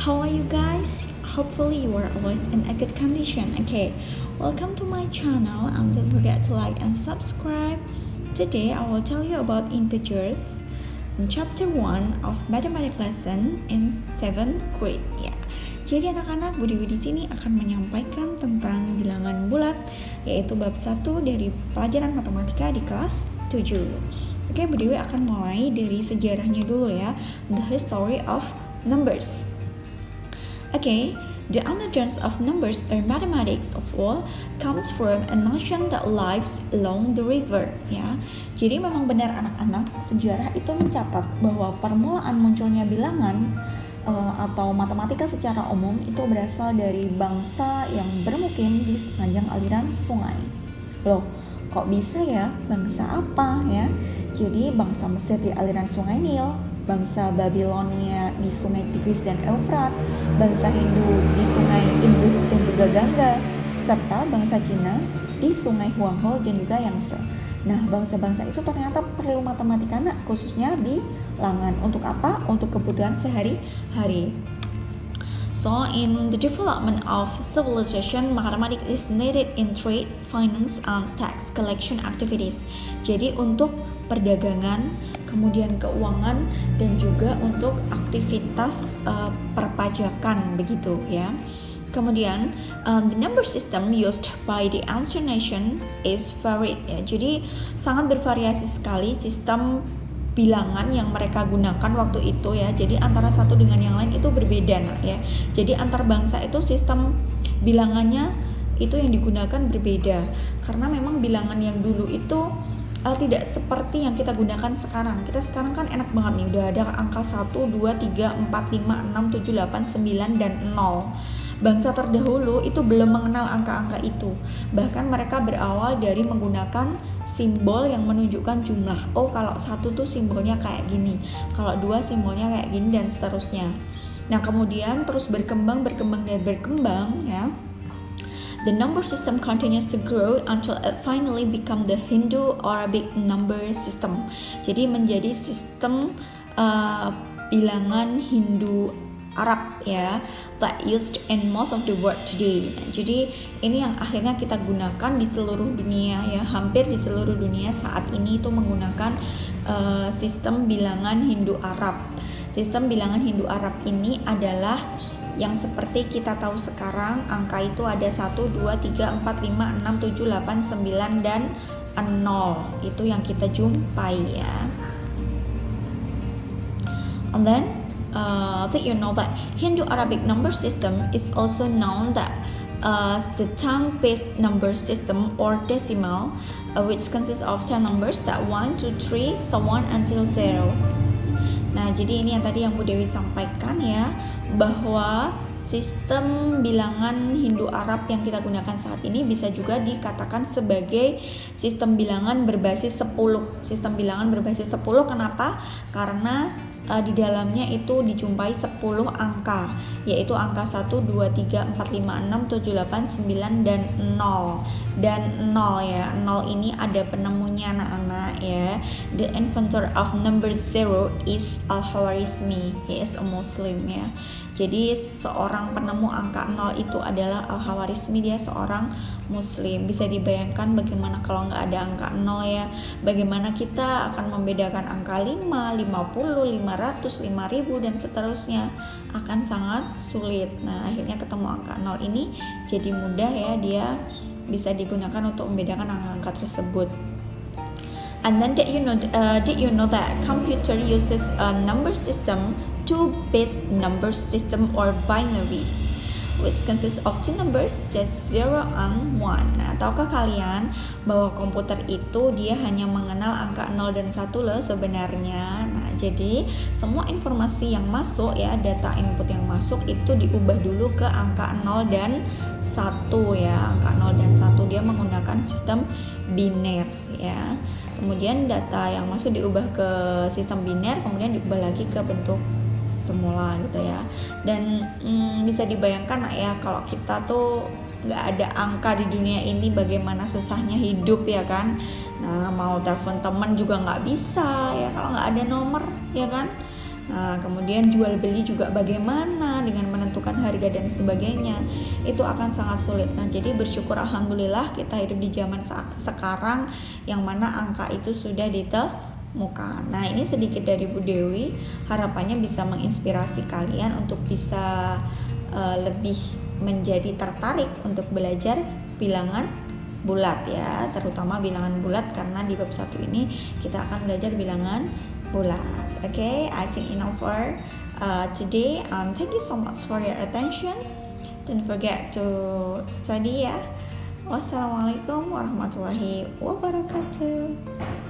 How are you guys? Hopefully you are always in a good condition. Okay, welcome to my channel and don't forget to like and subscribe. Today I will tell you about integers in chapter 1 of mathematics lesson in 7th grade. Ya. Jadi anak-anak, Bu Dewi di sini akan menyampaikan tentang bilangan bulat, yaitu bab 1 dari pelajaran matematika di kelas 7. Oke, Bu Dewi akan mulai dari sejarahnya dulu ya, the history of numbers. Okay, the emergence of numbers or mathematics of all comes from a nation that lives along the river. Ya, jadi memang benar anak-anak, sejarah itu mencatat bahwa permulaan munculnya bilangan atau matematika secara umum itu berasal dari bangsa yang bermukim di sepanjang aliran sungai. Loh, kok bisa ya? Bangsa apa ya? Jadi bangsa Mesir di aliran sungai Nil, bangsa Babilonia di sungai Tigris dan Eufrat, bangsa Hindu di sungai Indus dan juga Gangga, serta bangsa Cina di sungai Huanghe dan juga Yangtze. Nah, bangsa-bangsa itu ternyata perlu matematika khususnya di bilangan. Untuk apa? Untuk kebutuhan sehari-hari. So, in the development of civilization, mathematics is needed in trade, finance, and tax collection activities. Jadi untuk perdagangan, kemudian keuangan, dan juga untuk aktivitas perpajakan begitu ya. Kemudian the number system used by the ancient nation is varied ya. Jadi sangat bervariasi sekali sistem bilangan yang mereka gunakan waktu itu ya. Jadi antara satu dengan yang lain itu berbeda ya. Jadi antar bangsa itu sistem bilangannya itu yang digunakan berbeda. Karena memang bilangan yang dulu itu tidak seperti yang kita gunakan sekarang. Kita sekarang kan enak banget nih, udah ada angka 1, 2, 3, 4, 5, 6, 7, 8, 9, dan 0. Bangsa terdahulu itu belum mengenal angka-angka itu. Bahkan mereka berawal dari menggunakan simbol yang menunjukkan jumlah. Oh, kalau 1 tuh simbolnya kayak gini, kalau 2 simbolnya kayak gini, dan seterusnya. Nah, kemudian terus berkembang ya. The number system continues to grow until it finally become the Hindu-Arabic number system. Jadi menjadi sistem bilangan Hindu Arab ya, that used in most of the world today. Nah, jadi ini yang akhirnya kita gunakan di seluruh dunia ya, hampir di seluruh dunia saat ini itu menggunakan sistem bilangan Hindu Arab. Sistem bilangan Hindu Arab ini adalah yang seperti kita tahu sekarang, angka itu ada 1, 2, 3, 4, 5, 6, 7, 8, 9, dan 0. Itu yang kita jumpai ya. And then think you know that Hindu-Arabic number system is also known that as the tongue-based number system or decimal, which consists of 10 numbers that 1, 2, 3, so on until 0. Nah, jadi ini yang tadi yang Bu Dewi sampaikan ya, bahwa sistem bilangan Hindu Arab yang kita gunakan saat ini bisa juga dikatakan sebagai sistem bilangan berbasis 10. Sistem bilangan berbasis 10 kenapa? Karena di dalamnya itu dijumpai 10 angka, yaitu angka 1, 2, 3, 4, 5, 6, 7, 8, 9, dan 0. Dan 0 ya, 0 ini ada penemunya anak-anak ya. The inventor of number 0 is Al-Khwarizmi. He is a Muslim ya. Jadi seorang penemu angka 0 itu adalah Al-Khwarizmi, dia seorang Muslim. Bisa dibayangkan bagaimana kalau nggak ada angka 0 ya, bagaimana kita akan membedakan angka 5, 50, 500, 5000 dan seterusnya, akan sangat sulit. Nah, akhirnya ketemu angka 0 ini jadi mudah ya, dia bisa digunakan untuk membedakan angka-angka tersebut. And then did you know that computer uses a number system, two-based number system or binary, which consists of two numbers, just 0 and 1. Nah, tahukah kalian bahwa komputer itu dia hanya mengenal angka 0 dan 1 loh sebenarnya. Nah, jadi semua informasi yang masuk ya, data input yang masuk itu diubah dulu ke angka 0 dan 1 ya. Angka 0 dan 1 dia menggunakan sistem biner ya. Kemudian data yang masuk diubah ke sistem biner, kemudian diubah lagi ke bentuk semula gitu ya. Dan bisa dibayangkan ya, kalau kita tuh nggak ada angka di dunia ini bagaimana susahnya hidup ya kan. Nah, mau telepon teman juga nggak bisa ya kalau nggak ada nomor ya kan. Nah, kemudian jual beli juga bagaimana dengan menentukan harga dan sebagainya, itu akan sangat sulit. Nah, jadi bersyukur alhamdulillah kita hidup di zaman sekarang yang mana angka itu sudah ditemukan. Nah, ini sedikit dari Bu Dewi, harapannya bisa menginspirasi kalian untuk bisa lebih menjadi tertarik untuk belajar bilangan bulat ya, terutama bilangan bulat karena di bab 1 ini kita akan belajar bilangan bulat. Okay, I think enough for today. Thank you so much for your attention. Don't forget to study ya. Wassalamualaikum warahmatullahi wabarakatuh.